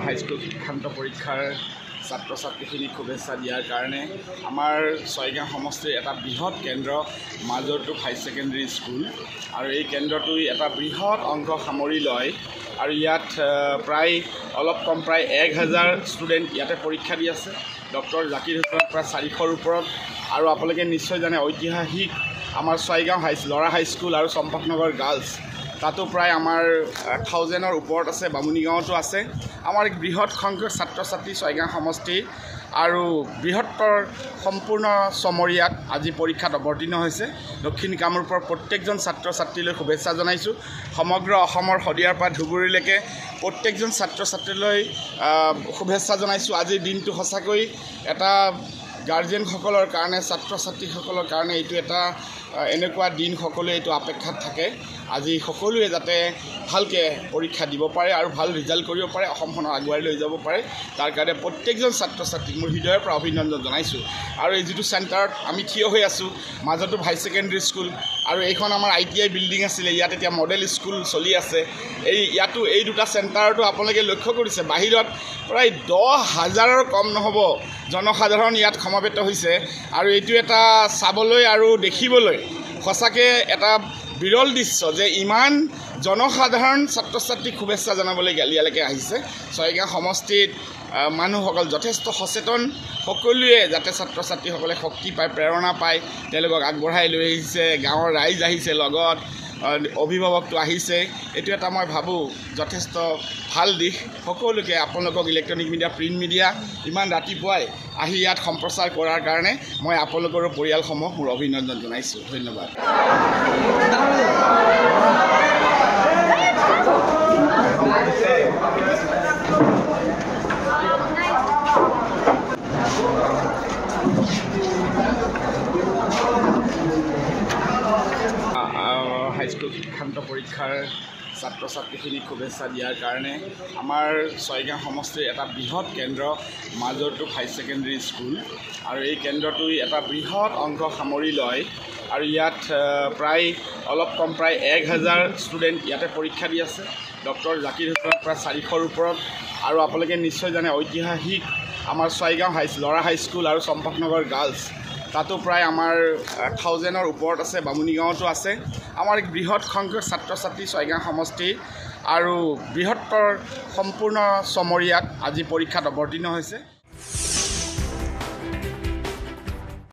High school শিক্ষান্ত পৰীক্ষাৰ ছাত্ৰ ছাত্ৰীখিনিক শুভেচ্ছা দিয়াৰ কাৰণে আমাৰ ছয়গাঁও সমষ্টিৰ এটা বৃহৎ কেন্দ্ৰ মাজৰটোক হাই ছেকেণ্ডেৰী স্কুল আৰু এই কেন্দ্ৰটোই এটা বৃহৎ অংশ সামৰি লয় আৰু ইয়াত প্ৰায় অলপ কম প্ৰায় 1000 ষ্টুডেণ্ট ইয়াতে পৰীক্ষা দি আছে। ডক্টৰ জাকিৰ হুছেইন প্ৰায় 400ৰ ওপৰত আৰু আপোনালোকে নিশ্চয় জানে ঐতিহাসিক আমাৰ ছয়গাঁও ল'ৰা হাইস্কুল আৰু চম্পকনগৰ গাৰ্লছ তাতো প্ৰায় আমাৰ 1000ৰ ওপৰত আছে। বামুণীগাঁৱতো আছে। আমাৰ এক বৃহৎ সংখ্যক ছাত্ৰ ছাত্ৰী ছয়গাঁও সমষ্টি আৰু বৃহত্তৰ সম্পূৰ্ণ চমৰীয়াত আজি পৰীক্ষাত অৱতীৰ্ণ হৈছে। দক্ষিণ কামৰূপৰ প্ৰত্যেকজন ছাত্ৰ ছাত্ৰীলৈ শুভেচ্ছা জনাইছোঁ। সমগ্ৰ অসমৰ শদিয়াৰ পৰা ধুবুৰীলৈকে প্ৰত্যেকজন ছাত্ৰ ছাত্ৰীলৈ শুভেচ্ছা জনাইছোঁ। আজিৰ দিনটো সঁচাকৈ এটা গাৰ্জেনসকলৰ কাৰণে ছাত্ৰ ছাত্ৰীসকলৰ কাৰণে এইটো এটা এনেকুৱা দিন সকলোৱে এইটো অপেক্ষাত থাকে। আজি সকলোৱে যাতে ভালকৈ পৰীক্ষা দিব পাৰে আৰু ভাল ৰিজাল্ট কৰিব পাৰে, অসমখনক আগুৱাই লৈ যাব পাৰে, তাৰ কাৰণে প্ৰত্যেকজন ছাত্ৰ ছাত্ৰীক মোৰ হৃদয়ৰ পৰা অভিনন্দন জনাইছোঁ। আৰু এই যিটো চেণ্টাৰত আমি থিয় হৈ আছোঁ মাজতো হাই ছেকেণ্ডেৰী স্কুল আৰু এইখন আমাৰ ITI বিল্ডিং আছিলে, ইয়াত এতিয়া মডেল স্কুল চলি আছে। ইয়াতো এই দুটা চেণ্টাৰতো আপোনালোকে লক্ষ্য কৰিছে বাহিৰত প্ৰায় 10,000ৰ কম নহ'ব জনসাধাৰণ ইয়াত সমবেত হৈছে আৰু এইটো এটা চাবলৈ আৰু দেখিবলৈ সঁচাকৈ এটা বিৰল দৃশ্য যে ইমান জনসাধাৰণ ছাত্ৰ ছাত্ৰীক শুভেচ্ছা জনাবলৈ ইয়ালৈকে আহিছে। ছয়গাঁও সমষ্টিত মানুহসকল যথেষ্ট সচেতন, সকলোৱে যাতে ছাত্ৰ ছাত্ৰীসকলে শক্তি পায়, প্ৰেৰণা পায়, তেওঁলোকক আগবঢ়াই লৈ আহিছে। গাঁৱৰ ৰাইজ আহিছে, লগত অভিভাৱকটো আহিছে। এইটো এটা মই ভাবোঁ যথেষ্ট ভাল দিশ। সকলোকে আপোনালোকক ইলেক্ট্ৰনিক মিডিয়া, প্ৰিণ্ট মিডিয়া ইমান ৰাতিপুৱাই আহি ইয়াত সম্প্ৰচাৰ কৰাৰ কাৰণে মই আপোনালোকৰো পৰিয়ালসমূহ মোৰ অভিনন্দন জনাইছোঁ। ধন্যবাদ। হাইস্কুল শিক্ষান্ত পৰীক্ষাৰ ছাত্ৰ ছাত্ৰীখিনিক শুভেচ্ছা দিয়াৰ কাৰণে আমাৰ ছয়গাঁও সমষ্টিৰ এটা বৃহৎ কেন্দ্ৰ মাজৰটোক হাই ছেকেণ্ডেৰী স্কুল আৰু এই কেন্দ্ৰটোই এটা বৃহৎ অংশ সামৰি লয় আৰু ইয়াত প্ৰায় অলপ কম প্ৰায় 1000 ষ্টুডেণ্ট ইয়াতে পৰীক্ষা দি আছে। ডক্টৰ জাকিৰ হুছেইন প্ৰায় 400ৰ ওপৰত আৰু আপোনালোকে নিশ্চয় জানে ঐতিহাসিক আমাৰ ছয়গাঁও ল'ৰা হাইস্কুল আৰু চম্পকনগৰ গাৰ্লছ তাতো প্ৰায় আমাৰ 1000ৰ ওপৰত আছে। বামুণীগাঁৱতো আছে। আমাৰ এক বৃহৎ সংখ্যক ছাত্ৰ ছাত্ৰী ছয়গাঁও সমষ্টি আৰু বৃহত্তৰ সম্পূৰ্ণ চমৰীয়াত আজি পৰীক্ষাত অৱতীৰ্ণ হৈছে।